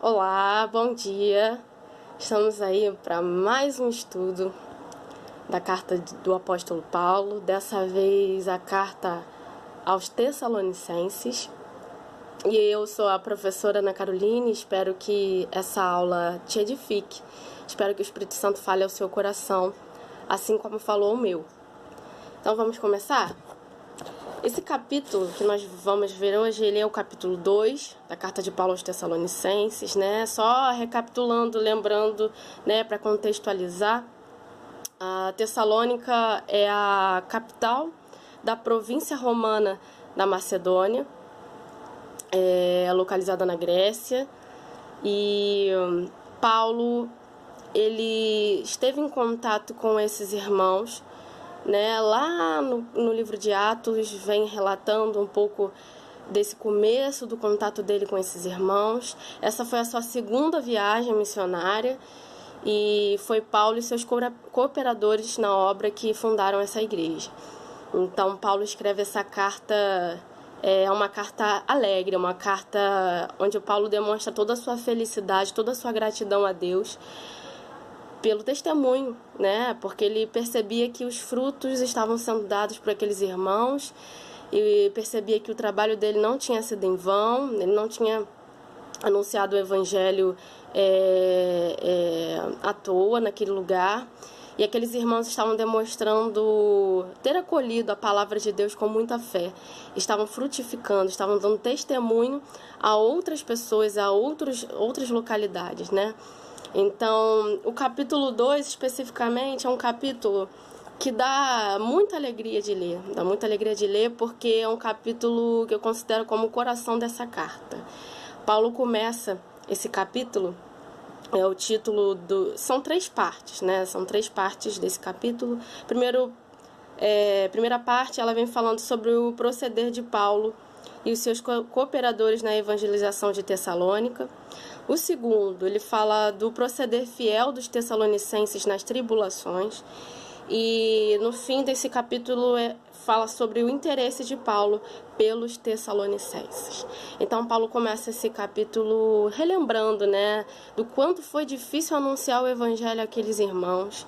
Olá, bom dia. Estamos aí para mais um estudo da carta do apóstolo Paulo, dessa vez a carta aos Tessalonicenses. E eu sou a professora Ana Caroline, espero que essa aula te edifique. Espero que o Espírito Santo fale ao seu coração, assim como falou o meu. Então vamos começar? Esse capítulo que nós vamos ver hoje, ele é o capítulo 2 da carta de Paulo aos Tessalonicenses, né? Só recapitulando, lembrando, né, para contextualizar, a Tessalônica é a capital da província romana da Macedônia, é localizada na Grécia, e Paulo, ele esteve em contato com esses irmãos, né? Lá no livro de Atos vem relatando um pouco desse começo do contato dele com esses irmãos. Essa foi a sua segunda viagem missionária e foi Paulo e seus cooperadores na obra que fundaram essa igreja. Então Paulo escreve essa carta, é uma carta alegre, uma carta onde Paulo demonstra toda a sua felicidade, toda a sua gratidão a Deus pelo testemunho, né? Porque ele percebia que os frutos estavam sendo dados por aqueles irmãos e percebia que o trabalho dele não tinha sido em vão, ele não tinha anunciado o evangelho à toa naquele lugar. E aqueles irmãos estavam demonstrando ter acolhido a palavra de Deus com muita fé. Estavam frutificando, estavam dando testemunho a outras pessoas, a outras localidades, né? Então, o capítulo 2, especificamente, é um capítulo que dá muita alegria de ler. Dá muita alegria de ler porque é um capítulo que eu considero como o coração dessa carta. Paulo começa esse capítulo, o título são 3 partes, né? São 3 partes desse capítulo. Primeira parte, ela vem falando sobre o proceder de Paulo e os seus cooperadores na evangelização de Tessalônica. O segundo, ele fala do proceder fiel dos tessalonicenses nas tribulações. E no fim desse capítulo fala sobre o interesse de Paulo pelos tessalonicenses. Então Paulo começa esse capítulo relembrando, né, do quanto foi difícil anunciar o evangelho àqueles irmãos.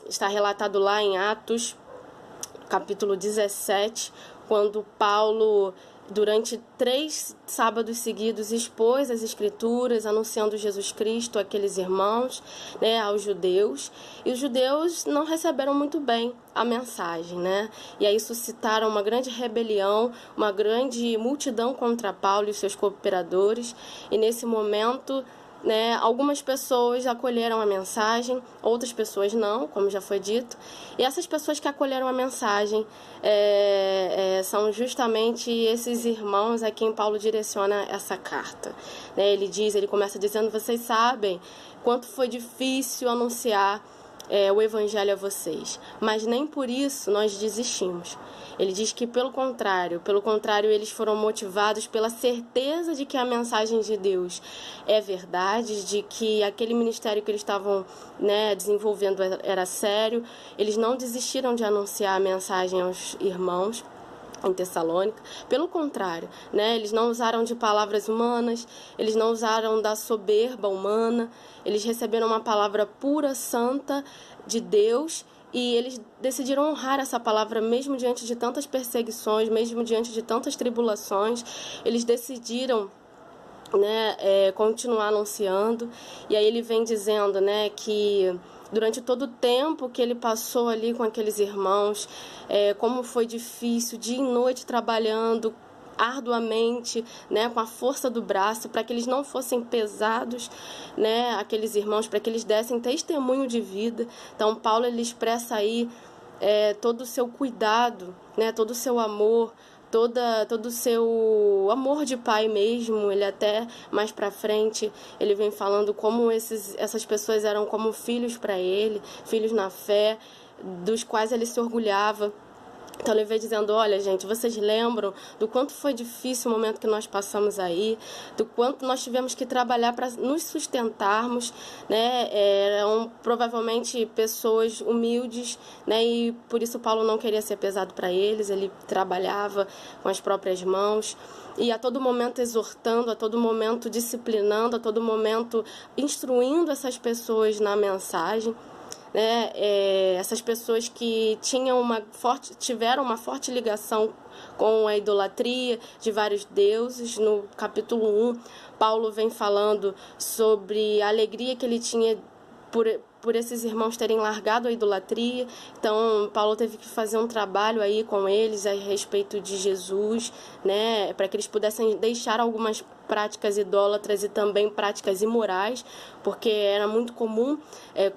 Está relatado lá em Atos, capítulo 17, quando Paulo, durante 3 sábados seguidos, expôs as escrituras, anunciando Jesus Cristo àqueles irmãos, né, aos judeus. E os judeus não receberam muito bem a mensagem, né? E aí suscitaram uma grande rebelião, uma grande multidão contra Paulo e seus cooperadores. E nesse momento, né, algumas pessoas acolheram a mensagem, outras pessoas não, como já foi dito. E essas pessoas que acolheram a mensagem são justamente esses irmãos a quem Paulo direciona essa carta. Né, ele começa dizendo: vocês sabem quanto foi difícil anunciar o evangelho a vocês, mas nem por isso nós desistimos. Ele diz que pelo contrário, eles foram motivados pela certeza de que a mensagem de Deus é verdade, de que aquele ministério que eles estavam, né, desenvolvendo era sério. Eles não desistiram de anunciar a mensagem aos irmãos em Tessalônica. Pelo contrário, né, eles não usaram de palavras humanas, eles não usaram da soberba humana, eles receberam uma palavra pura, santa de Deus, e eles decidiram honrar essa palavra mesmo diante de tantas perseguições, mesmo diante de tantas tribulações. Eles decidiram, né, continuar anunciando. E aí ele vem dizendo, né, que durante todo o tempo que ele passou ali com aqueles irmãos, como foi difícil, dia e noite trabalhando arduamente, né, com a força do braço, para que eles não fossem pesados, né, aqueles irmãos, para que eles dessem testemunho de vida. Então Paulo, ele expressa aí todo o seu cuidado, né, todo o seu amor, todo o seu amor de pai mesmo. Ele até mais para frente, ele vem falando como essas pessoas eram como filhos para ele, filhos na fé, dos quais ele se orgulhava. Então ele veio dizendo, olha gente, vocês lembram do quanto foi difícil o momento que nós passamos aí, do quanto nós tivemos que trabalhar para nos sustentarmos, né? Eram provavelmente pessoas humildes, né? E por isso Paulo não queria ser pesado para eles, ele trabalhava com as próprias mãos. E a todo momento exortando, a todo momento disciplinando, a todo momento instruindo essas pessoas na mensagem. Né, essas pessoas que tiveram uma forte ligação com a idolatria de vários deuses. No capítulo 1, Paulo vem falando sobre a alegria que ele tinha por esses irmãos terem largado a idolatria. Então, Paulo teve que fazer um trabalho aí com eles a respeito de Jesus, né, para que eles pudessem deixar algumas práticas idólatras e também práticas imorais, porque era muito comum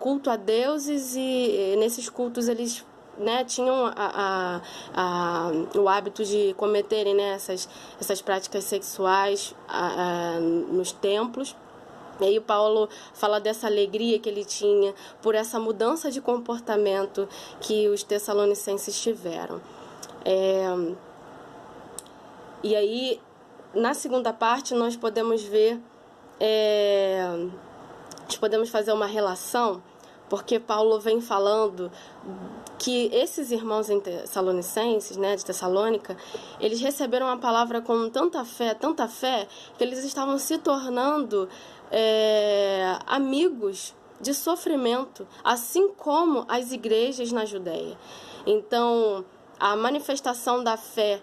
culto a deuses, e nesses cultos eles, né, tinham o hábito de cometerem, né, essas práticas sexuais nos templos. E aí o Paulo fala dessa alegria que ele tinha por essa mudança de comportamento que os tessalonicenses tiveram. E aí, na segunda parte, nós podemos ver, nós podemos fazer uma relação, porque Paulo vem falando que esses irmãos em Tessalonicenses, né, de Tessalônica, eles receberam a palavra com tanta fé, que eles estavam se tornando amigos de sofrimento, assim como as igrejas na Judéia. Então, a manifestação da fé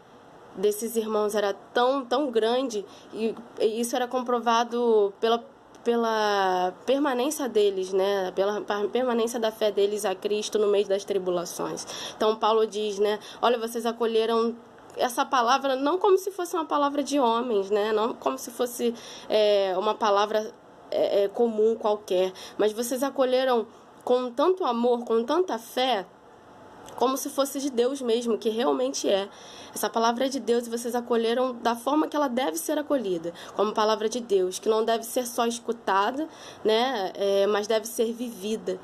desses irmãos era tão grande, e isso era comprovado pela permanência deles, né? Pela permanência da fé deles a Cristo no meio das tribulações. Então Paulo diz, né? Olha, vocês acolheram essa palavra não como se fosse uma palavra de homens, né? Não como se fosse uma palavra comum qualquer, mas vocês acolheram com tanto amor, com tanta fé, como se fosse de Deus mesmo, que realmente é. Essa palavra é de Deus e vocês acolheram da forma que ela deve ser acolhida, como palavra de Deus, que não deve ser só escutada, né, mas deve ser vivida.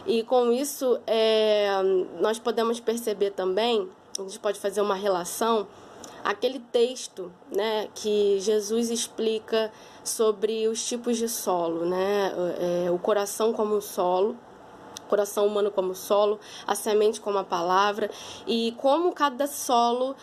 E com isso, nós podemos perceber também, a gente pode fazer uma relação, aquele texto, né, que Jesus explica sobre os tipos de solo, né, o coração como um solo, coração humano como solo, a semente como a palavra, e como cada solo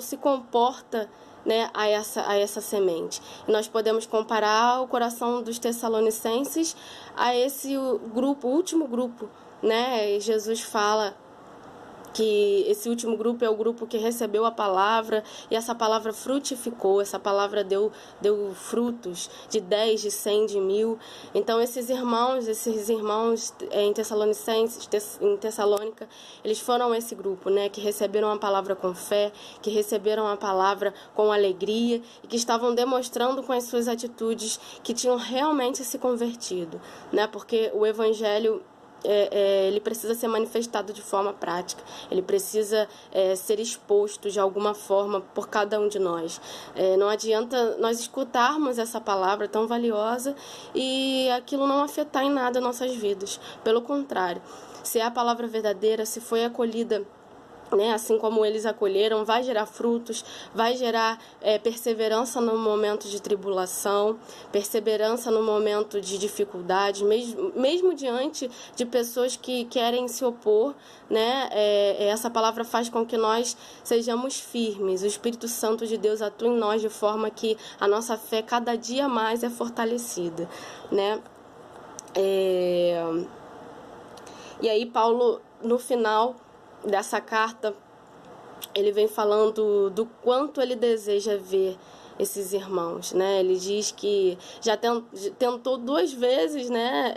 se comporta, né, a essa semente. E nós podemos comparar o coração dos tessalonicenses a esse grupo, o último grupo, né? E Jesus fala que esse último grupo é o grupo que recebeu a palavra, e essa palavra frutificou, essa palavra deu frutos de 10, de 100, de 1000. Então esses irmãos em Tessalônica, eles foram esse grupo, né, que receberam a palavra com fé, que receberam a palavra com alegria, e que estavam demonstrando com as suas atitudes que tinham realmente se convertido, né, porque o evangelho ele precisa ser manifestado de forma prática, ele precisa ser exposto de alguma forma por cada um de nós. Não adianta nós escutarmos essa palavra tão valiosa e aquilo não afetar em nada nossas vidas. Pelo contrário, se é a palavra verdadeira, se foi acolhida, né, assim como eles acolheram, vai gerar frutos, vai gerar perseverança no momento de tribulação, perseverança no momento de dificuldade, mesmo diante de pessoas que querem se opor, né, essa palavra faz com que nós sejamos firmes. O Espírito Santo de Deus atua em nós de forma que a nossa fé cada dia mais é fortalecida, né? E aí Paulo, no final dessa carta, ele vem falando do quanto ele deseja ver esses irmãos, né? Ele diz que já tentou 2 vezes, né,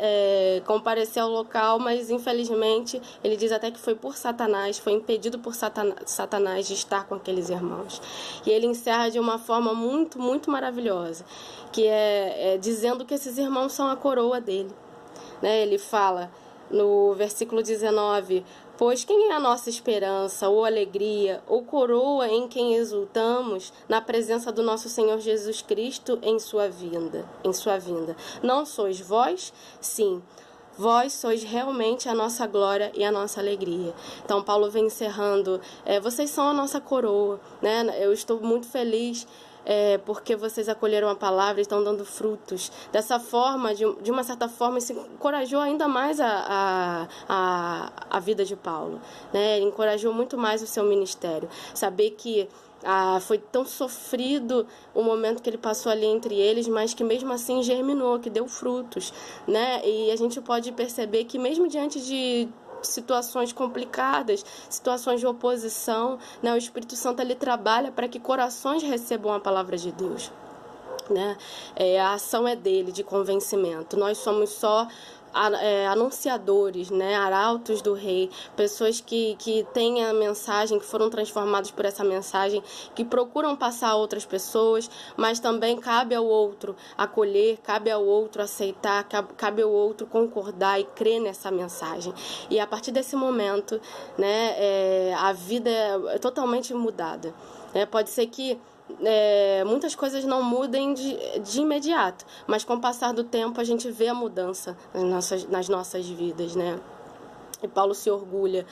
comparecer ao local, mas infelizmente ele diz até que foi por Satanás, foi impedido por Satanás de estar com aqueles irmãos. E ele encerra de uma forma muito, muito maravilhosa, que é dizendo que esses irmãos são a coroa dele, né? Ele fala no versículo 19: pois quem é a nossa esperança, ou alegria, ou coroa em quem exultamos na presença do nosso Senhor Jesus Cristo em sua vinda? Não sois vós? Sim, vós sois realmente a nossa glória e a nossa alegria. Então Paulo vem encerrando, vocês são a nossa coroa, né? Eu estou muito feliz porque vocês acolheram a palavra e estão dando frutos. Dessa forma, de uma certa forma, isso encorajou ainda mais a vida de Paulo, né? Ele encorajou muito mais o seu ministério. Saber que foi tão sofrido o momento que ele passou ali entre eles, mas que mesmo assim germinou, que deu frutos, né? E a gente pode perceber que mesmo diante de situações complicadas, situações de oposição, né? O Espírito Santo ele trabalha para que corações recebam a palavra de Deus, né? A ação é dele, de convencimento. Nós somos só anunciadores, né, arautos do rei, pessoas que têm a mensagem, que foram transformados por essa mensagem, que procuram passar a outras pessoas, mas também cabe ao outro acolher, cabe ao outro aceitar, cabe ao outro concordar e crer nessa mensagem. E a partir desse momento, né, a vida é totalmente mudada. Pode ser que muitas coisas não mudem de imediato, mas com o passar do tempo a gente vê a mudança nas nossas vidas, né? E Paulo se orgulha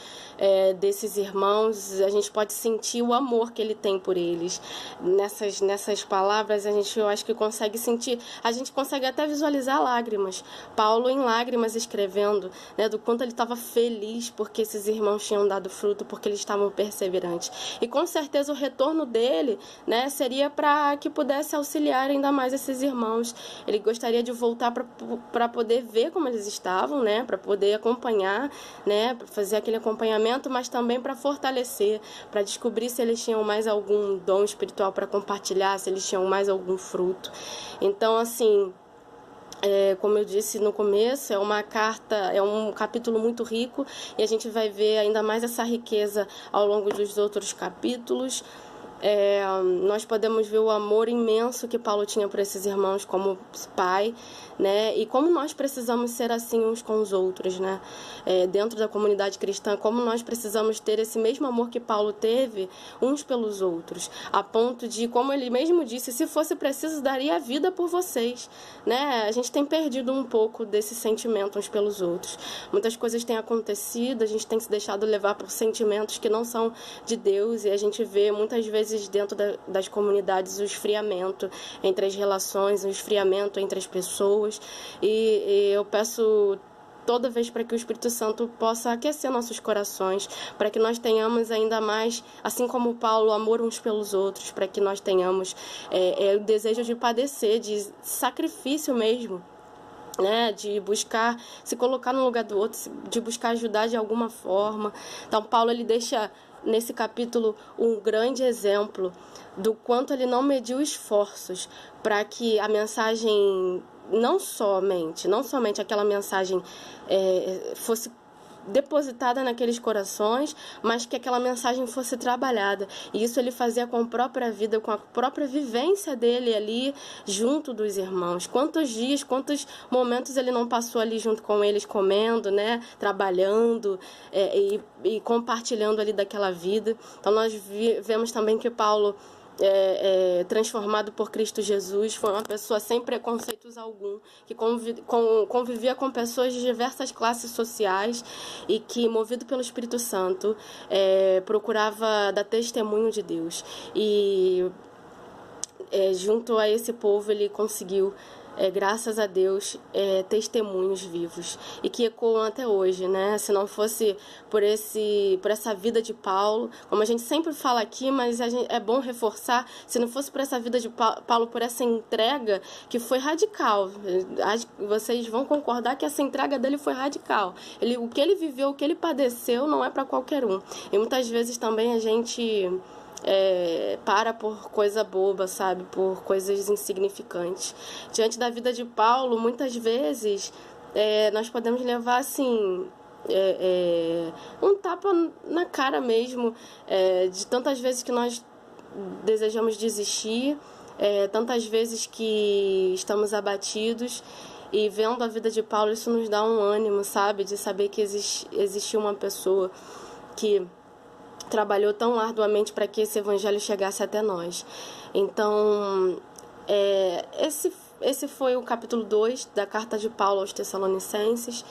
desses irmãos, a gente pode sentir o amor que ele tem por eles. Nessas palavras, eu acho que consegue sentir, a gente consegue até visualizar lágrimas. Paulo em lágrimas escrevendo, né, do quanto ele estava feliz porque esses irmãos tinham dado fruto, porque eles estavam perseverantes. E com certeza o retorno dele, né, seria para que pudesse auxiliar ainda mais esses irmãos. Ele gostaria de voltar para poder ver como eles estavam, né, para poder acompanhar, né, para fazer aquele acompanhamento, mas também para fortalecer, para descobrir se eles tinham mais algum dom espiritual para compartilhar, se eles tinham mais algum fruto. Então, assim, como eu disse no começo, é uma carta, é um capítulo muito rico e a gente vai ver ainda mais essa riqueza ao longo dos outros capítulos. Nós podemos ver o amor imenso que Paulo tinha por esses irmãos como pai, né? E como nós precisamos ser assim uns com os outros, né? Dentro da comunidade cristã, como nós precisamos ter esse mesmo amor que Paulo teve uns pelos outros, a ponto de, como ele mesmo disse, se fosse preciso, daria a vida por vocês, né? A gente tem perdido um pouco desse sentimento uns pelos outros. Muitas coisas têm acontecido, a gente tem se deixado levar por sentimentos que não são de Deus, e a gente vê muitas vezes dentro das comunidades o esfriamento entre as relações, o esfriamento entre as pessoas, e eu peço toda vez para que o Espírito Santo possa aquecer nossos corações, para que nós tenhamos ainda mais, assim como Paulo, amor uns pelos outros, para que nós tenhamos o desejo de padecer, de sacrifício mesmo, né, de buscar se colocar no lugar do outro, de buscar ajudar de alguma forma. Então Paulo ele deixa nesse capítulo um grande exemplo do quanto ele não mediu esforços para que a mensagem, não somente aquela mensagem fosse depositada naqueles corações, mas que aquela mensagem fosse trabalhada. E isso ele fazia com a própria vida, com a própria vivência dele ali junto dos irmãos. Quantos dias, quantos momentos ele não passou ali junto com eles, comendo, né, trabalhando e compartilhando ali daquela vida. Então nós vemos também que Paulo, transformado por Cristo Jesus, foi uma pessoa sem preconceitos algum, que convivia com pessoas de diversas classes sociais e que, movido pelo Espírito Santo, procurava dar testemunho de Deus. E junto a esse povo ele conseguiu, graças a Deus, testemunhos vivos e que ecoam até hoje, né? Se não fosse por essa vida de Paulo, como a gente sempre fala aqui, mas é bom reforçar, se não fosse por essa vida de Paulo, por essa entrega que foi radical, vocês vão concordar que essa entrega dele foi radical. O que ele viveu, o que ele padeceu, não é para qualquer um. E muitas vezes também a gente para por coisa boba, sabe? Por coisas insignificantes. Diante da vida de Paulo, muitas vezes nós podemos levar assim um tapa na cara mesmo, de tantas vezes que nós desejamos desistir, tantas vezes que estamos abatidos. E vendo a vida de Paulo, isso nos dá um ânimo, sabe? De saber que existiu uma pessoa que trabalhou tão arduamente para que esse evangelho chegasse até nós. Então, esse foi o capítulo 2 da carta de Paulo aos Tessalonicenses.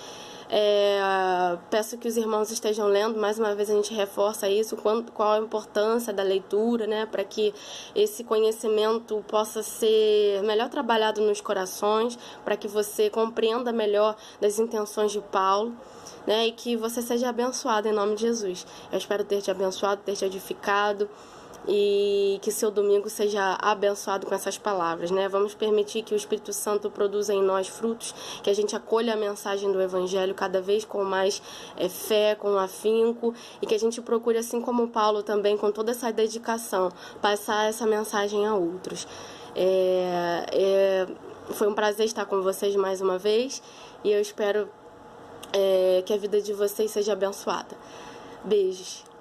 Peço que os irmãos estejam lendo, mais uma vez a gente reforça isso, qual a importância da leitura, né, para que esse conhecimento possa ser melhor trabalhado nos corações, para que você compreenda melhor das intenções de Paulo, né, e que você seja abençoado em nome de Jesus. Eu espero ter te abençoado, ter te edificado, e que seu domingo seja abençoado com essas palavras, né? Vamos permitir que o Espírito Santo produza em nós frutos, que a gente acolha a mensagem do Evangelho cada vez com mais fé, com afinco, e que a gente procure, assim como Paulo também, com toda essa dedicação, passar essa mensagem a outros. Foi um prazer estar com vocês mais uma vez, e eu espero que a vida de vocês seja abençoada. Beijos.